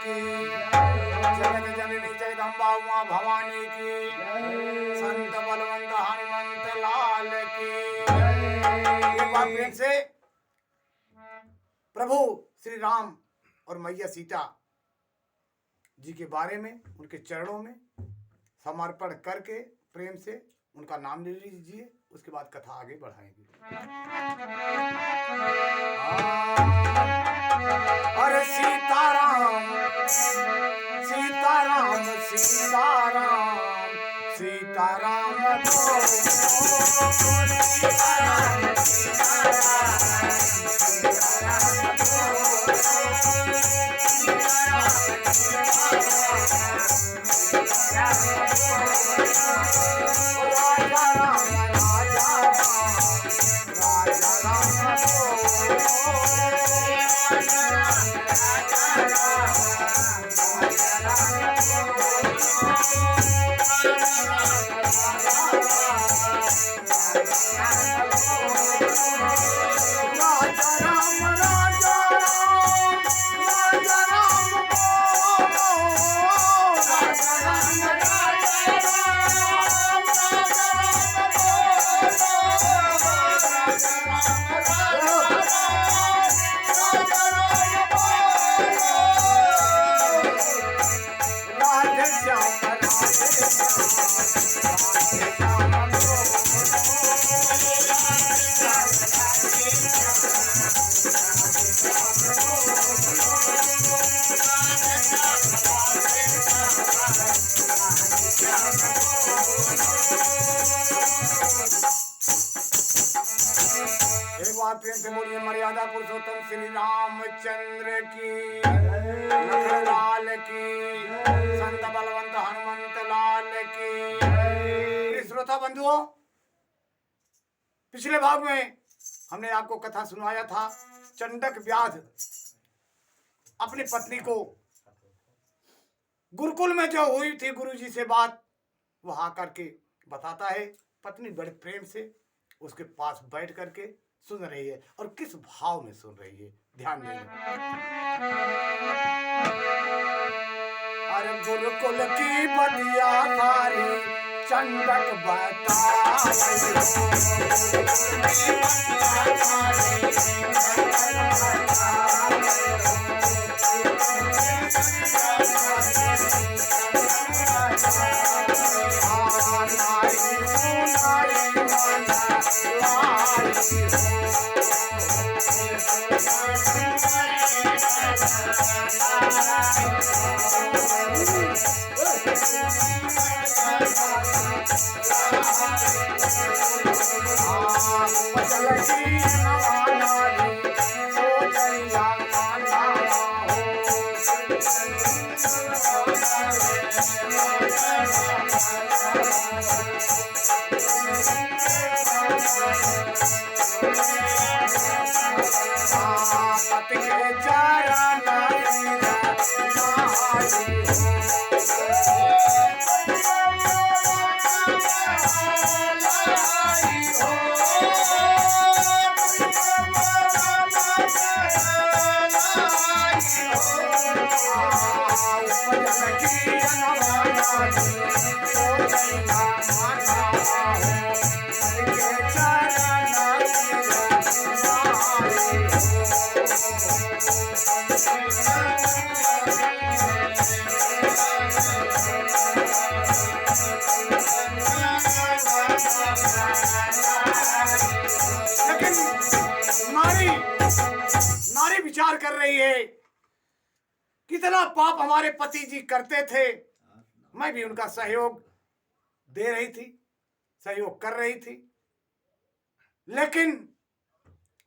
की, जगत जननी जगदम्बा उमा भवानी की, संत बलवंत हनुमंत लाल की। एक बार प्रेम से प्रभु श्री राम और मैया सीता जी के बारे में, उनके चरणों में समर्पण करके प्रेम से उनका नाम ले लीजिए। उसके बाद कथा आगे बढ़ाएंगे। अरे सीताराम सीताराम सीताराम सीताराम प्रेम से बोलिए मर्यादा पुरुषोत्तम श्री रामचंद्र की, लाल की, संत बलवंत हनुमंत लाल की। श्रोता बंधुओं, पिछले भाग में हमने आपको कथा सुनाया था। चंडक व्याध अपनी पत्नी को गुरुकुल में जो हुई थी गुरुजी से बात, वह आकर के बताता है। पत्नी बड़े प्रेम से उसके पास बैठ करके सुन रही है, और किस भाव में सुन रही है, ध्यान दें। अरे गुरुकुल की बदिया थारी चंडक नारी विचार कर रही है, कितना पाप हमारे पति जी करते थे, मैं भी उनका सहयोग दे रही थी, सहयोग कर रही थी, लेकिन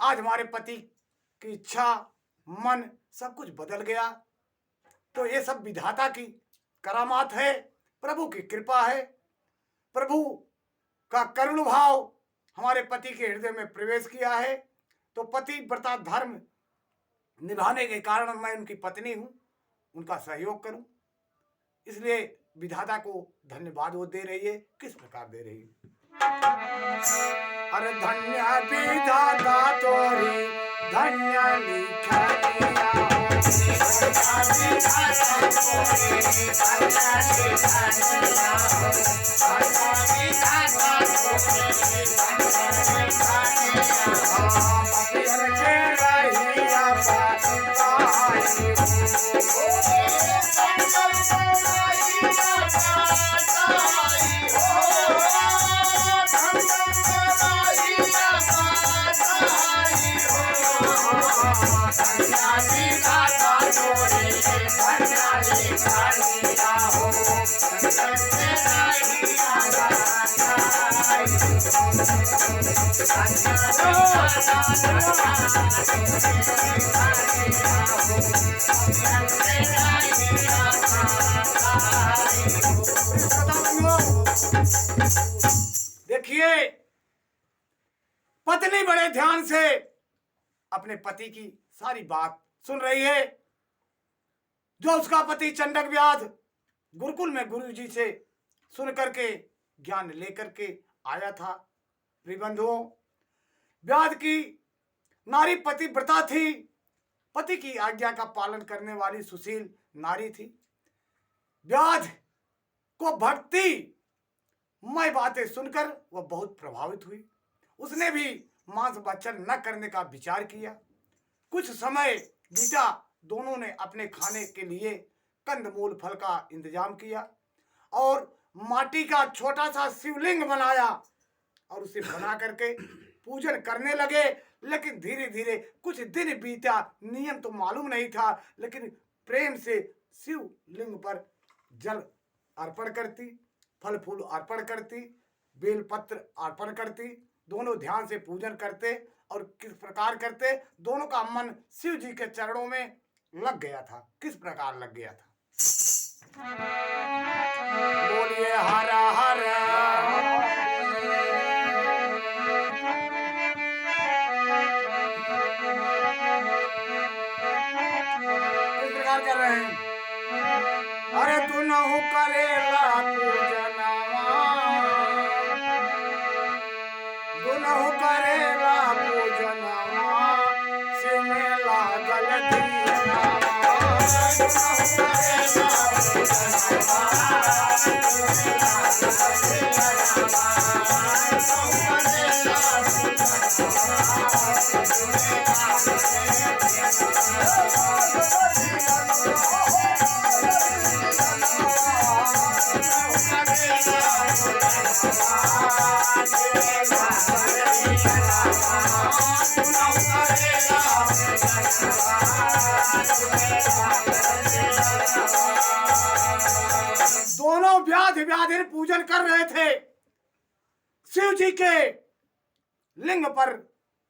आज हमारे पति की इच्छा, मन सब कुछ बदल गया। तो ये सब विधाता की करामात है, प्रभु की कृपा है। प्रभु का करुण भाव हमारे पति के हृदय में प्रवेश किया है। तो पति व्रता धर्म निभाने के कारण मैं उनकी पत्नी हूँ, उनका सहयोग करूं, इसलिए विधाता को धन्यवाद वो दे रही है। किस प्रकार दे रही है? अरे धन्य विधाता तोरी धन्य लिखनिया देखिए, पत्नी बड़े ध्यान से अपने पति की सारी बात सुन रही है। जो उसका पति चंडक व्याध गुरुकुल में गुरुजी से सुन करके ज्ञान लेकर के आया था। प्रिबंधुओं, व्याध की नारी पतिव्रता थी, पति की आज्ञा का पालन करने वाली सुशील नारी थी। व्याध को भक्ति मय बातें सुनकर वह बहुत प्रभावित हुई। उसने भी मांस भक्षण न करने का विचार किया। कुछ समय बीता, दोनों ने अपने खाने के लिए कंदमूल फल का इंतजाम किया और माटी का छोटा सा शिवलिंग बनाया और उसे बना करके पूजन करने लगे। लेकिन धीरे धीरे कुछ दिन बीता, नियम तो मालूम नहीं था, लेकिन प्रेम से शिवलिंग पर जल अर्पण करती, फल फूल अर्पण करती, बेलपत्र अर्पण करती। दोनों ध्यान से पूजन करते और किस प्रकार करते, दोनों का मन शिव जी के चरणों में लग गया था। किस प्रकार लग गया था? बोलिए हर हर। किस प्रकार कर रहे हैं? अरे तू नहु करेला पूजनवा, तू नहु करेला पूजनवा, शिव में लागल दियनवा। तू नहु करेला पूजनवा, शिव में लागल दियनवा। तू करेला पूजनवा, शिव में लागल दोनों व्याधिन पूजन कर रहे थे। शिव जी के लिंग पर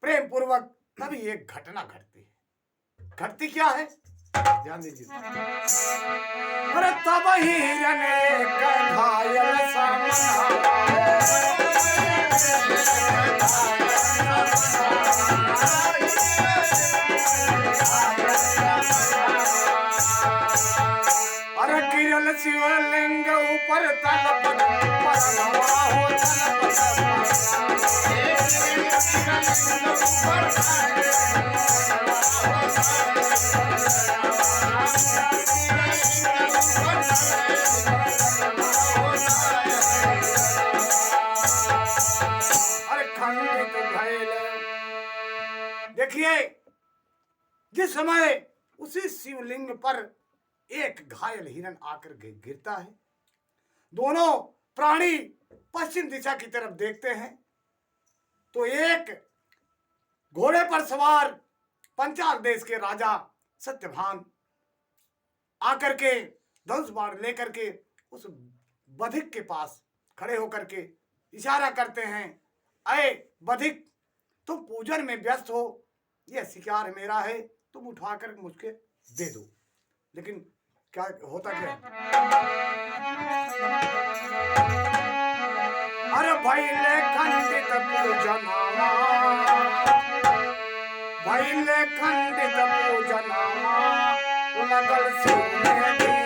प्रेम पूर्वक तभी एक घटना घटती है। घटती क्या है? ध्यान दीजिए। अरे तब हिरन घायल अरे किरल शिवलिंग ऊपर तलपत देखिए, जिस समय उसी शिवलिंग पर एक घायल हिरन आकर गिरता है, दोनों प्राणी पश्चिम दिशा की तरफ देखते हैं तो एक घोड़े पर सवार पंचाल देश के राजा सत्यभान आकर के धनुष बाण लेकर के उस बधिक के पास खड़े होकर के इशारा करते हैं, अये बधिक, तुम पूजन में व्यस्त हो, यह शिकार मेरा है, तुम उठाकर मुझके दे दो। लेकिन क्या होता क्या? अरे भैले खंडित पूजनावा, भैले खंडित पूजनावा, लगल शिव में दिया।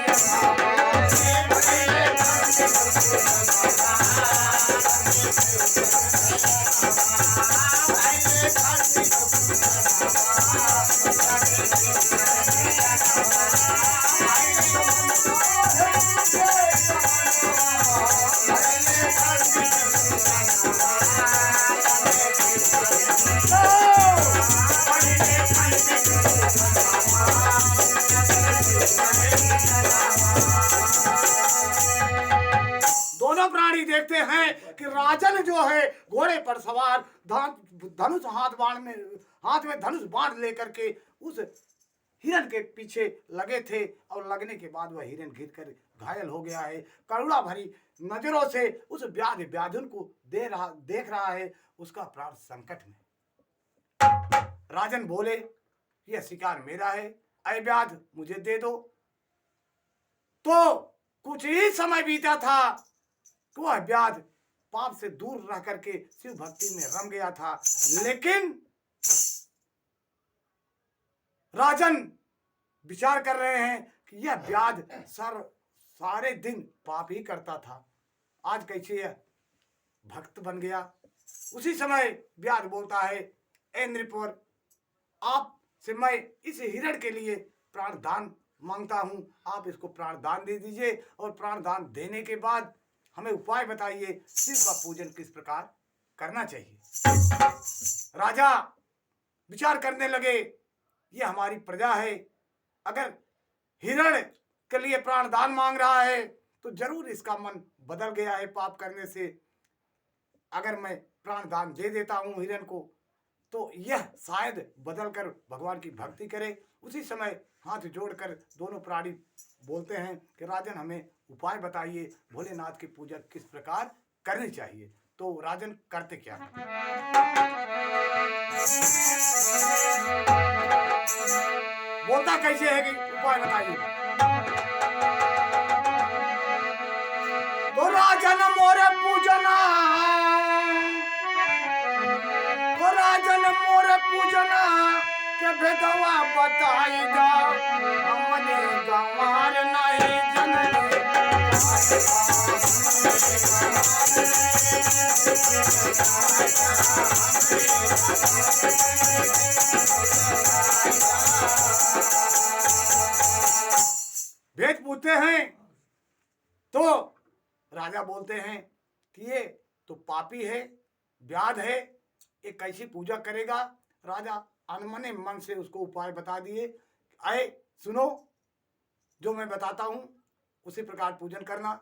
देखते हैं कि राजन जो है घोड़े पर सवार धनुष हाथ में धनुष बाण लेकर के उस हिरण के पीछे लगे थे और लगने के बाद वह हिरण गिरकर घायल हो गया है। करुणा भरी नजरों से उस व्याधुन को देख रहा है, उसका प्राण संकट में। राजन बोले, यह शिकार मेरा है, ऐ व्याध मुझे दे दो। तो कुछ ही समय बीता था कि वह व्याध पाप से दूर रह करके शिव भक्ति में रम गया था। लेकिन राजन विचार कर रहे हैं कि यह व्याध सारे दिन पाप ही करता था, आज कैसे यह भक्त बन गया। उसी समय व्याध बोलता है, ए नृपवर, आप से मैं इस हिरण के लिए प्राण दान मांगता हूं, आप इसको प्राण दान दे दीजिए और प्राण दान देने के बाद हमें उपाय बताइए, शिव का पूजन किस प्रकार करना चाहिए। राजा विचार करने लगे, ये हमारी प्रजा है, अगर हिरण के लिए प्राण दान मांग रहा है तो जरूर इसका मन बदल गया है पाप करने से। अगर मैं प्राण दान दे देता हूं हिरण को तो यह शायद बदलकर भगवान की भक्ति करे। उसी समय हाथ जोड़कर दोनों प्राणी बोलते हैं कि राजन हमें उपाय बताइए, भोलेनाथ की पूजा किस प्रकार करनी चाहिए। तो राजन करते क्या है? बोलता कैसे है कि उपाय बताइए। तो राजन मोरे पूजना, तो राजन मोरे पूजना के भेदवा बताई जा, हमने गंवार नहीं जननी। भेद पूछते हैं तो राजा बोलते हैं कि ये तो पापी है, व्याध है, ये कैसी पूजा करेगा। राजा अनमने मन से उसको उपाय बता दिए, आए सुनो, जो मैं बताता हूं उसी प्रकार पूजन करना।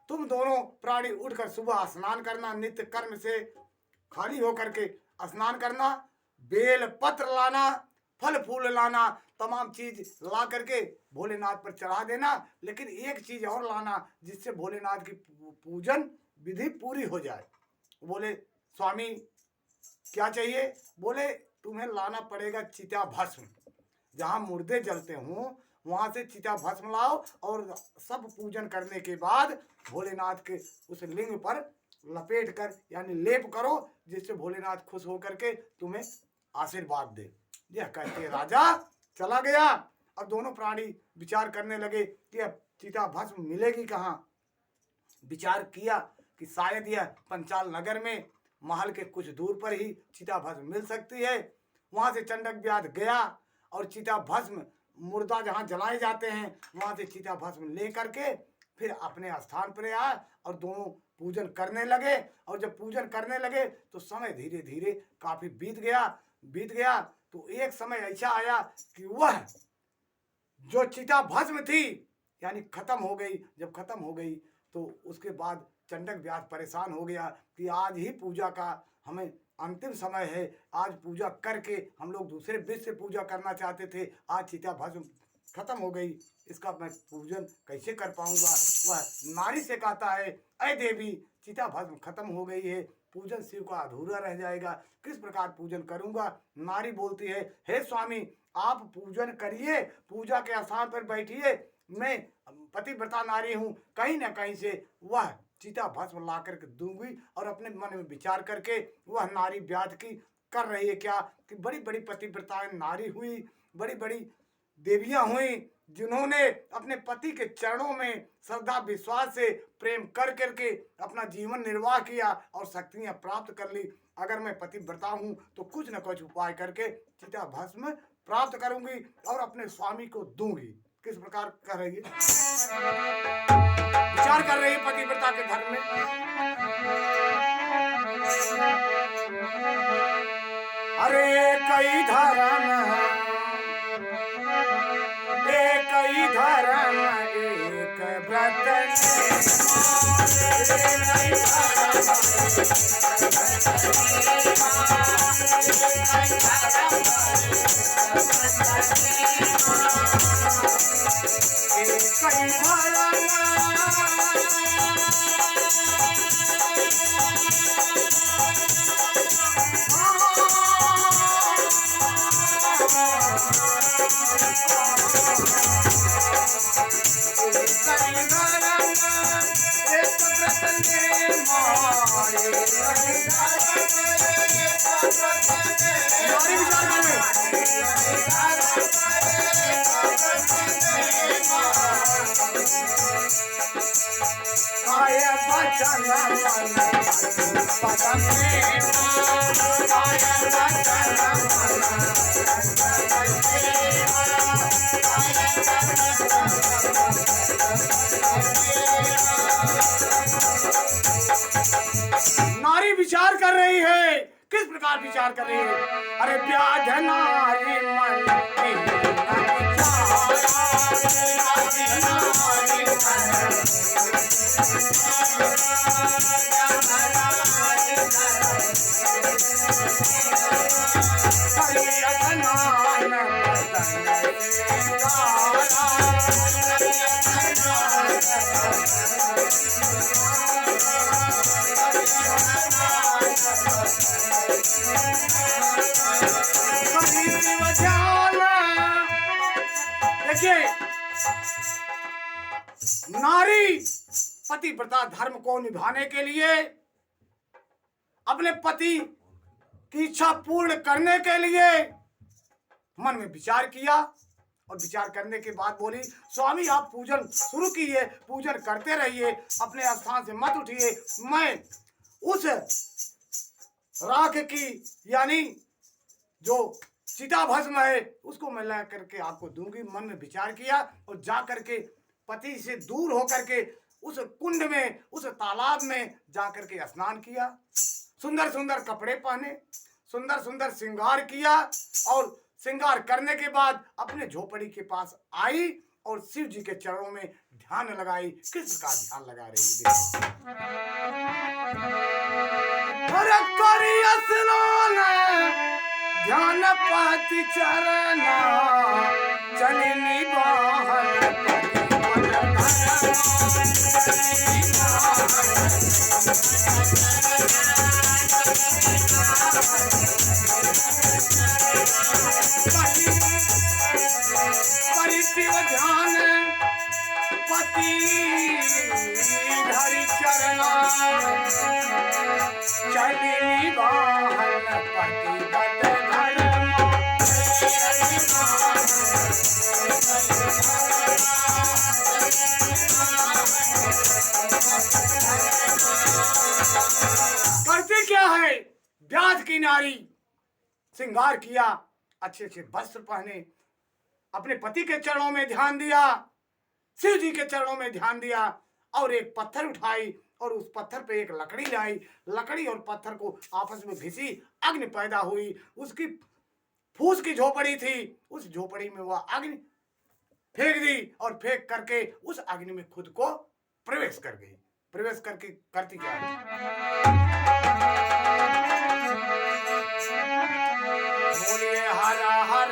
तुम दोनों प्राणी उठकर सुबह स्नान करना, नित्य कर्म से खाली होकर के स्नान करना, बेल पत्र लाना, फल फूल लाना, तमाम चीज ला करके भोलेनाथ पर चढ़ा देना। लेकिन एक चीज और लाना जिससे भोलेनाथ की पूजन विधि पूरी हो जाए। बोले स्वामी क्या चाहिए? बोले तुम्हें लाना पड़ेगा चिता भस्म, जहाँ मुर्दे जलते हों वहां से चिता भस्म लाओ और सब पूजन करने के बाद भोलेनाथ के उस लिंग पर लपेट कर यानी लेप करो, जिससे भोलेनाथ खुश होकर के तुम्हें आशीर्वाद दे। यह कहते राजा चला गया। अब दोनों प्राणी विचार करने लगे कि अब चिता भस्म मिलेगी कहाँ। विचार किया कि शायद यह पंचाल नगर में महल के कुछ दूर पर ही चिता भस्म मिल सकती है। वहां से चंडक व्याध गया और चिता भस्म, मुर्दा जहाँ जलाए जाते हैं वहां से चिता भस्म ले करके फिर अपने स्थान पर आया और दोनों पूजन करने लगे। और जब पूजन करने लगे तो समय धीरे धीरे काफी बीत गया। तो एक समय ऐसा आया कि वह जो चिता भस्म थी यानी खत्म हो गई। जब खत्म हो गई तो उसके बाद चंडक व्याध परेशान हो गया कि आज ही पूजा का हमें अंतिम समय है, आज पूजा करके हम लोग दूसरे विध से पूजा करना चाहते थे, आज चिता भस्म खत्म हो गई, इसका मैं पूजन कैसे कर पाऊंगा। वह नारी से कहता है, अय देवी चिता भस्म खत्म हो गई है, पूजन शिव का अधूरा रह जाएगा, किस प्रकार पूजन करूंगा। नारी बोलती है, हे स्वामी आप पूजन करिए, पूजा के स्थान पर बैठिए, मैं पतिव्रता नारी हूँ, कहीं ना कहीं से वह चिता भस्म ला करके दूंगी। और अपने मन में विचार करके वह नारी व्याध की कर रही है क्या कि बड़ी बड़ी पतिव्रताएं नारी हुई, बड़ी बड़ी देवियां हुई जिन्होंने अपने पति के चरणों में श्रद्धा विश्वास से प्रेम कर करके अपना जीवन निर्वाह किया और शक्तियां प्राप्त कर ली। अगर मैं पतिव्रता हूं तो कुछ न कुछ उपाय करके चिता भस्म प्राप्त करूंगी और अपने स्वामी को दूंगी। किस प्रकार कर रही है, विचार कर रही है पतिव्रता के धर्म में। अरे कई धर्म एक व्रत नारी विचार कर रही है। किस प्रकार विचार कर रही है? अरे व्याध नारी मन की नारी पतिव्रता धर्म को निभाने के लिए, अपने पति की इच्छा पूर्ण करने के लिए मन में विचार किया और विचार करने के बाद बोली, स्वामी आप पूजन शुरू कीजिए, पूजन करते रहिए, अपने स्थान से मत उठिए। मैं उस राख की यानी जो चिता भस्म है उसको मैं ला करके आपको दूंगी। मन में विचार किया और जा करके पति से दूर होकर के उस कुंड में, उस तालाब में जा करके स्नान किया, सुंदर सुंदर कपड़े पहने, सुंदर सुंदर श्रृंगार किया और श्रृंगार करने के बाद अपने झोपड़ी के पास आई और शिव जी के चरणों में ध्यान लगाई। किस प्रकार ध्यान लगा रही है? ध्यान पाति चरना चलनी बाहर परिशिव ध्यान पति धरि चरना चलनी बाहर पति बट करते क्या है? व्याध की नारी श्रृंगार किया, अच्छे अच्छे वस्त्र पहने, अपने पति के चरणों में ध्यान दिया, शिव जी के चरणों में ध्यान दिया और एक पत्थर उठाई और उस पत्थर पे एक लकड़ी लाई। लकड़ी और पत्थर को आपस में घिसी, अग्नि पैदा हुई। उसकी फूस की झोपड़ी थी, उस झोपड़ी में वह अग्नि फेंक दी और फेंक करके उस अग्नि में खुद को प्रवेश कर गई। प्रवेश करके करती क्या है? बोलिए हर हर।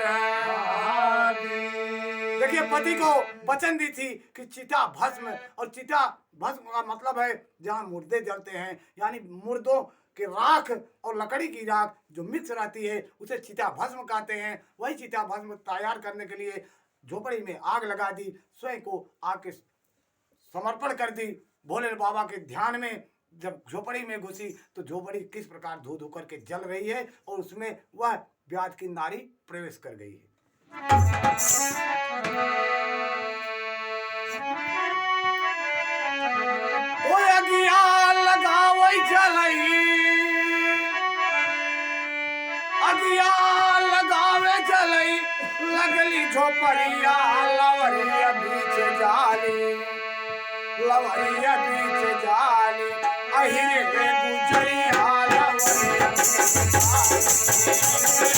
देखिए पति को वचन दी थी कि चिता भस्म, और चिता भस्म का मतलब है जहाँ मुर्दे जलते हैं, यानी मुर्दों कि राख और लकड़ी की राख जो मिक्स रहती है उसे चिता भस्म कहते हैं। वही चिता भस्म तैयार करने के लिए झोपड़ी में आग लगा दी, स्वयं को आग के समर्पण कर दी। भोले बाबा के ध्यान में जब झोपड़ी में घुसी तो झोपड़ी किस प्रकार धो धो करके जल रही है और उसमें वह व्याध की नारी प्रवेश कर गई है। लगावे जलई लगली झोपड़िया लवरिया बीच जाली, लवरिया बीच जाली अहिरे गुजरिया लवरिया बीच जाली।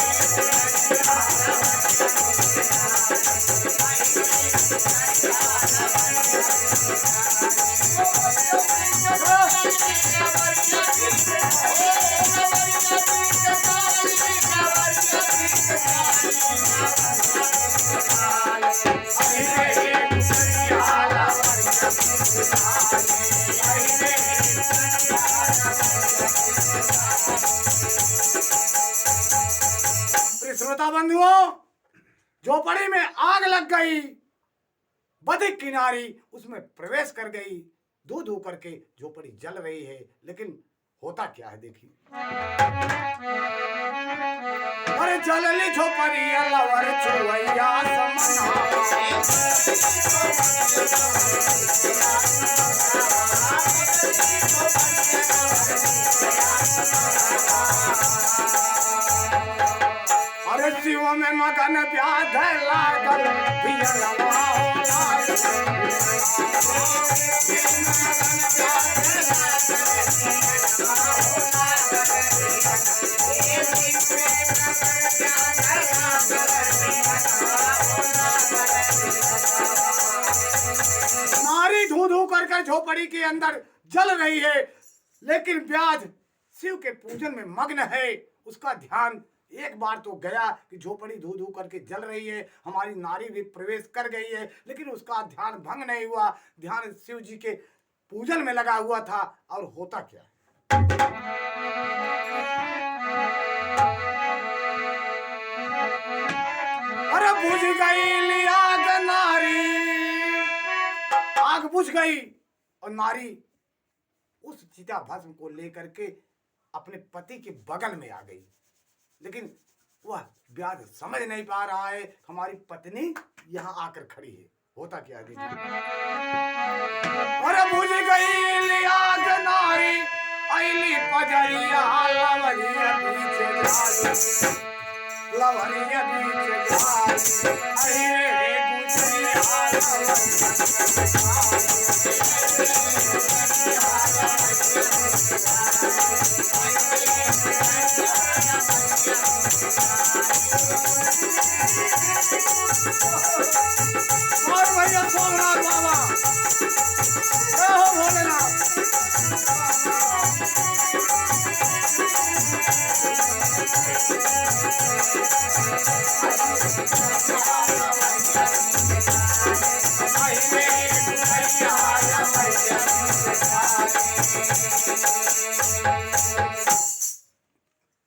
श्रोता बंधुओं, झोपड़ी में आग लग गई। बधिक किनारी उसमें प्रवेश कर गई। धू धू करके झोपड़ी जल रही है, लेकिन होता क्या है देखिए। अरे जलली झोपड़ी लवर चुवैया अरे शिव में मगन व्याध लागल नारी धू धू कर झोपड़ी के अंदर जल रही है, लेकिन व्याध शिव के पूजन में मग्न है। उसका ध्यान एक बार तो गया कि झोपड़ी धू धू करके जल रही है, हमारी नारी भी प्रवेश कर गई है, लेकिन उसका ध्यान भंग नहीं हुआ। ध्यान शिव जी के पूजन में लगा हुआ था। और होता क्या, अरे बुझ गई आग नारी, आग बुझ गई और नारी उस चिता भस्म को लेकर के अपने पति के बगल में आ गई। लेकिन वह व्याध समझ नहीं पा रहा है, हमारी पत्नी यहाँ आकर खड़ी है। होता क्या है, अरे बुझ गई आग नारी, अली पजरिया लवरिया पीछे जाली, लवरिया पीछे जाली, अरे और भैया सोमनाथ बाबा, हो भोलेनाथ।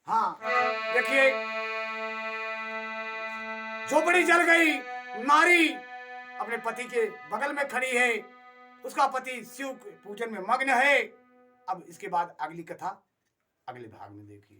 हाँ देखिए, झोपड़ी जल गई। नारी अपने पति के बगल में खड़ी है, उसका पति शिव के पूजन में मग्न है। अब इसके बाद अगली कथा अगले भाग में देखिए।